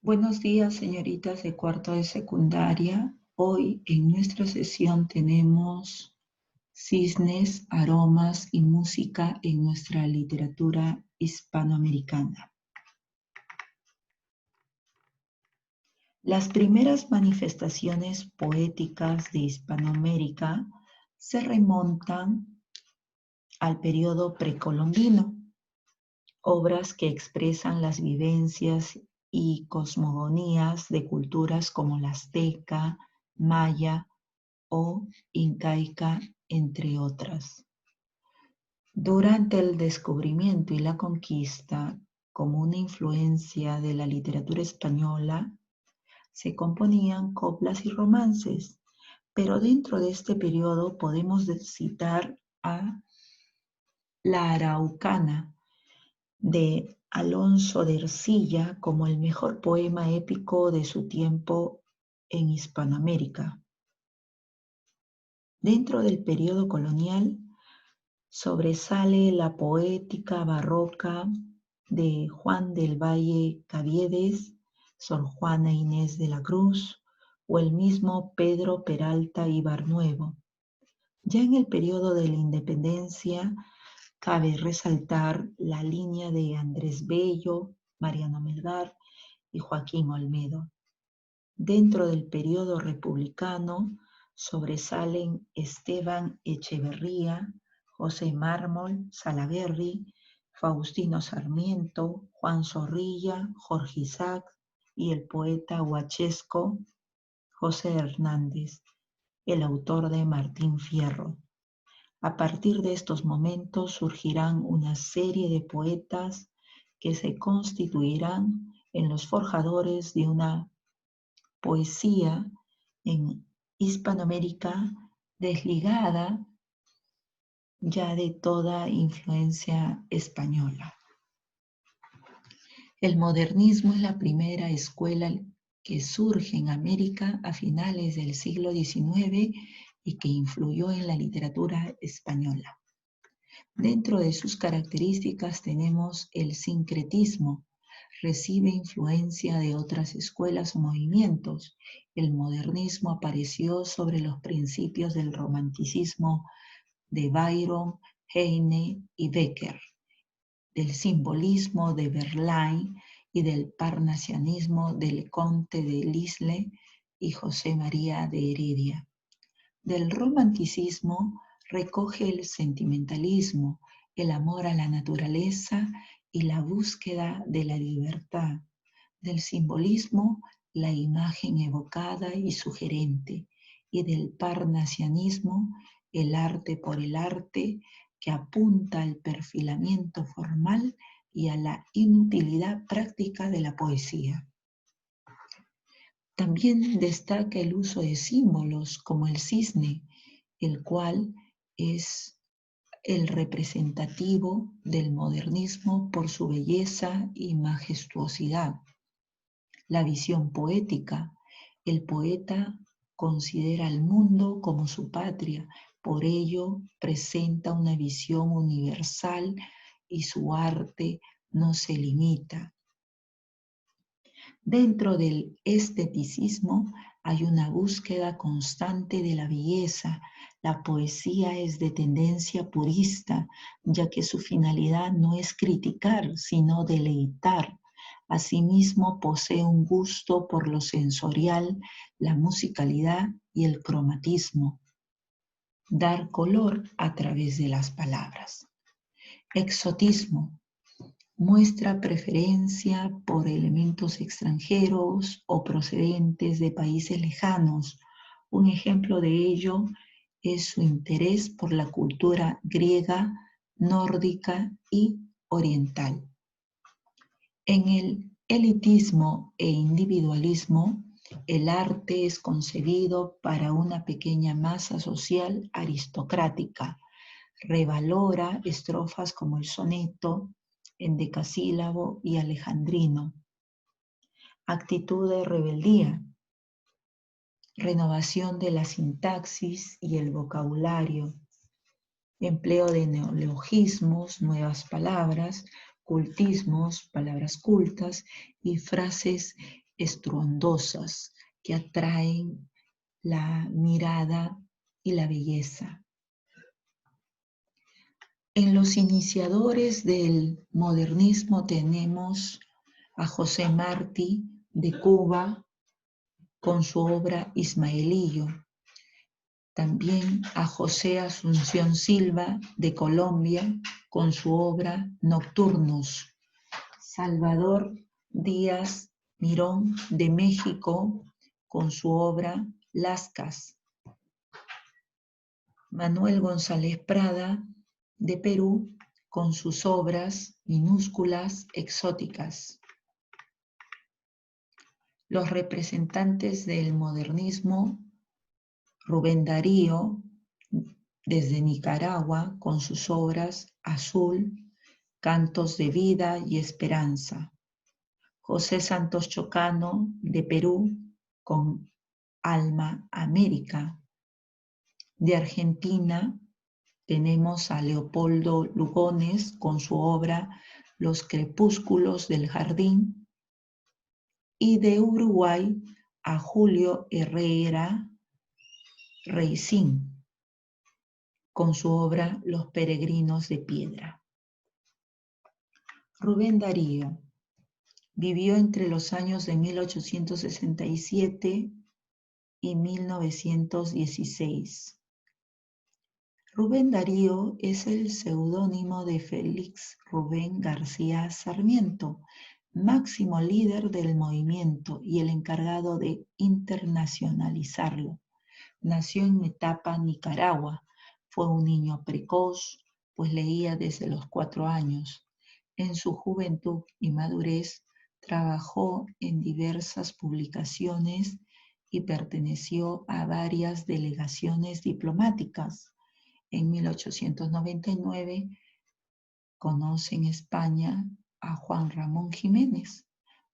Buenos días, señoritas de cuarto de secundaria. Hoy en nuestra sesión tenemos cisnes, aromas y música en nuestra literatura hispanoamericana. Las primeras manifestaciones poéticas de Hispanoamérica se remontan al periodo precolombino, obras que expresan las vivencias y cosmogonías de culturas como la azteca, maya o incaica, entre otras. Durante el descubrimiento y la conquista, como una influencia de la literatura española, se componían coplas y romances, pero dentro de este periodo podemos citar a La Araucana, de Alonso de Ercilla, como el mejor poema épico de su tiempo en Hispanoamérica. Dentro del periodo colonial sobresale la poética barroca de Juan del Valle Caviedes, Sor Juana Inés de la Cruz o el mismo Pedro Peralta y Barnuevo. Ya en el periodo de la independencia cabe resaltar la línea de Andrés Bello, Mariano Melgar y Joaquín Olmedo. Dentro del periodo republicano sobresalen Esteban Echeverría, José Mármol, Salaverry, Faustino Sarmiento, Juan Zorrilla, Jorge Isaac y el poeta huachesco José Hernández, el autor de Martín Fierro. A partir de estos momentos surgirán una serie de poetas que se constituirán en los forjadores de una poesía en Hispanoamérica desligada ya de toda influencia española. El modernismo es la primera escuela que surge en América a finales del siglo XIX y que influyó en la literatura española. Dentro de sus características tenemos el sincretismo. Recibe influencia de otras escuelas o movimientos. El modernismo apareció sobre los principios del romanticismo de Byron, Heine y Becker, del simbolismo de Verlaine y del parnasianismo del Conte de Lisle y José María de Heredia. Del romanticismo recoge el sentimentalismo, el amor a la naturaleza y la búsqueda de la libertad. Del simbolismo, la imagen evocada y sugerente. Y del parnasianismo, el arte por el arte, que apunta al perfilamiento formal y a la inutilidad práctica de la poesía. También destaca el uso de símbolos como el cisne, el cual es el representativo del modernismo por su belleza y majestuosidad. La visión poética. El poeta considera al mundo como su patria, por ello presenta una visión universal y su arte no se limita. Dentro del esteticismo hay una búsqueda constante de la belleza. La poesía es de tendencia purista, ya que su finalidad no es criticar, sino deleitar. Asimismo, posee un gusto por lo sensorial, la musicalidad y el cromatismo. Dar color a través de las palabras. Exotismo. Muestra preferencia por elementos extranjeros o procedentes de países lejanos. Un ejemplo de ello es su interés por la cultura griega, nórdica y oriental. En el elitismo e individualismo, el arte es concebido para una pequeña masa social aristocrática. Revalora estrofas como el soneto, endecasílabo y alejandrino. Actitud de rebeldía. Renovación de la sintaxis y el vocabulario. Empleo de neologismos, nuevas palabras, cultismos, palabras cultas y frases estruendosas que atraen la mirada y la belleza. En los iniciadores del modernismo tenemos a José Martí de Cuba con su obra Ismaelillo. También a José Asunción Silva de Colombia con su obra Nocturnos. Salvador Díaz Mirón de México con su obra Lascas. Manuel González Prada de Perú con sus obras minúsculas exóticas. Los representantes del modernismo, Rubén Darío desde Nicaragua con sus obras Azul, Cantos de Vida y Esperanza. José Santos Chocano de Perú con Alma América. De Argentina tenemos a Leopoldo Lugones con su obra Los Crepúsculos del Jardín. Y de Uruguay a Julio Herrera Reisín con su obra Los Peregrinos de Piedra. Rubén Darío vivió entre los años de 1867 y 1916. Rubén Darío es el seudónimo de Félix Rubén García Sarmiento, máximo líder del movimiento y el encargado de internacionalizarlo. Nació en Metapa, Nicaragua. Fue un niño precoz, pues leía desde los 4 años. En su juventud y madurez trabajó en diversas publicaciones y perteneció a varias delegaciones diplomáticas. En 1899 conoce en España a Juan Ramón Jiménez.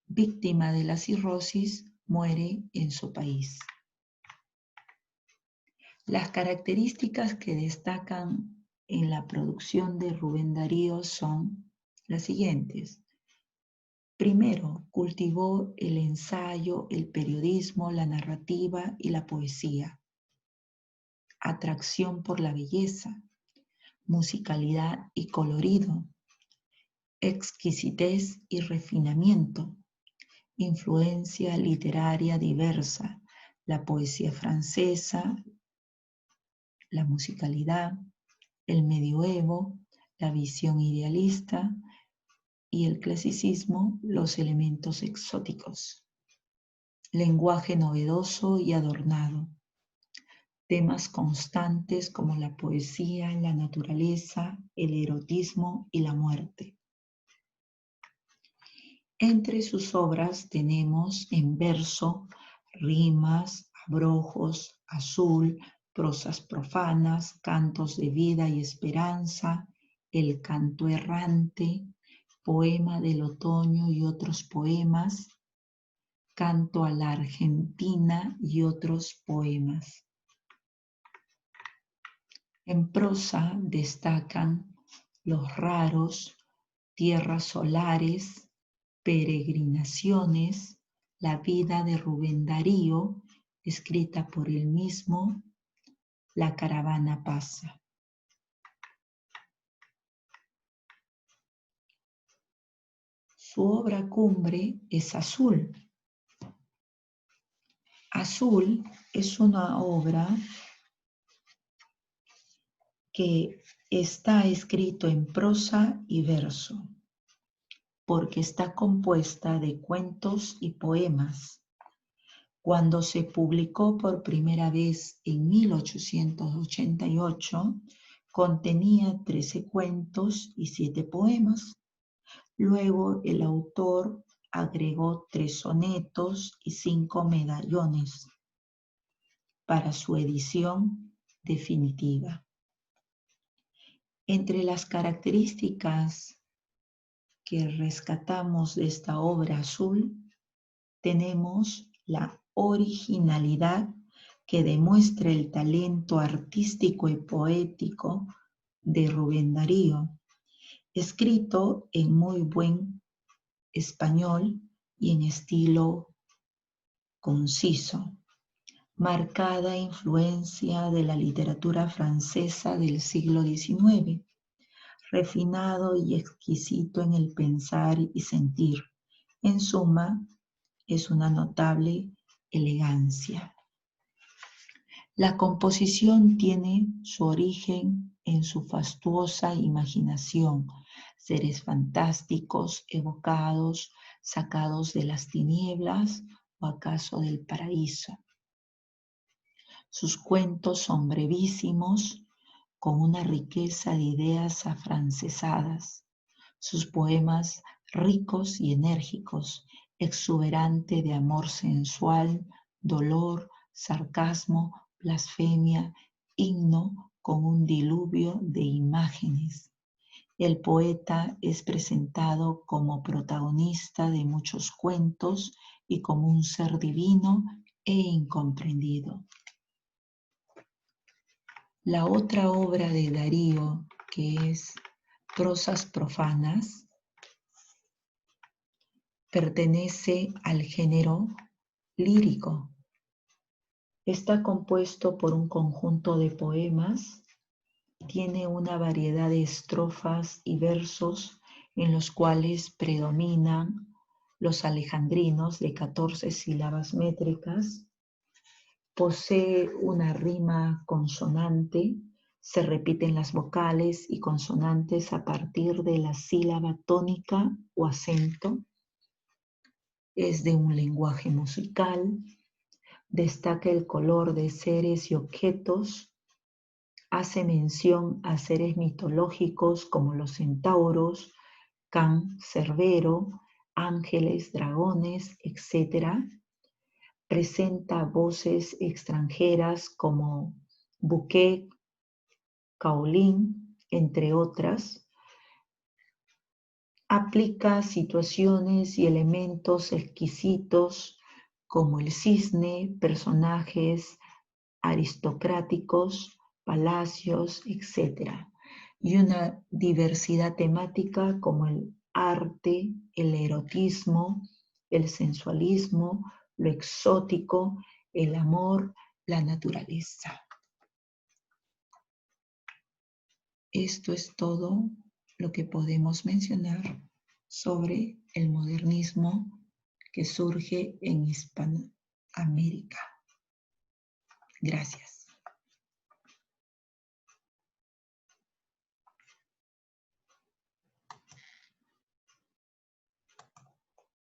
Víctima de la cirrosis, muere en su país. Las características que destacan en la producción de Rubén Darío son las siguientes. Primero, cultivó el ensayo, el periodismo, la narrativa y la poesía. Atracción por la belleza, musicalidad y colorido, exquisitez y refinamiento, influencia literaria diversa, la poesía francesa, la musicalidad, el medioevo, la visión idealista y el clasicismo, los elementos exóticos. Lenguaje novedoso y adornado. Temas constantes como la poesía, la naturaleza, el erotismo y la muerte. Entre sus obras tenemos en verso rimas, abrojos, azul, prosas profanas, cantos de vida y esperanza, el canto errante, poema del otoño y otros poemas, canto a la Argentina y otros poemas. En prosa destacan los raros, tierras solares, peregrinaciones, la vida de Rubén Darío, escrita por él mismo, La caravana pasa. Su obra cumbre es Azul. Azul es una obra que está escrito en prosa y verso, porque está compuesta de cuentos y poemas. Cuando se publicó por primera vez en 1888, contenía 13 cuentos y 7 poemas. Luego el autor agregó 3 sonetos y 5 medallones para su edición definitiva. Entre las características que rescatamos de esta obra Azul, tenemos la originalidad que demuestra el talento artístico y poético de Rubén Darío, escrito en muy buen español y en estilo conciso, marcada influencia de la literatura francesa del siglo XIX, refinado y exquisito en el pensar y sentir. En suma, es una notable elegancia. La composición tiene su origen en su fastuosa imaginación, seres fantásticos evocados, sacados de las tinieblas o acaso del paraíso. Sus cuentos son brevísimos, con una riqueza de ideas afrancesadas. Sus poemas ricos y enérgicos, exuberante de amor sensual, dolor, sarcasmo, blasfemia, himno con un diluvio de imágenes. El poeta es presentado como protagonista de muchos cuentos y como un ser divino e incomprendido. La otra obra de Darío, que es Prosas profanas, pertenece al género lírico. Está compuesto por un conjunto de poemas, tiene una variedad de estrofas y versos en los cuales predominan los alejandrinos de 14 sílabas métricas, posee una rima consonante, se repiten las vocales y consonantes a partir de la sílaba tónica o acento, es de un lenguaje musical, destaca el color de seres y objetos, hace mención a seres mitológicos como los centauros, Can, Cerbero, ángeles, dragones, etc. Presenta voces extranjeras como Buqué, Kaolin, entre otras. Aplica situaciones y elementos exquisitos como el cisne, personajes aristocráticos, palacios, etc. Y una diversidad temática como el arte, el erotismo, el sensualismo, lo exótico, el amor, la naturaleza. Esto es todo lo que podemos mencionar sobre el modernismo que surge en Hispanoamérica. Gracias.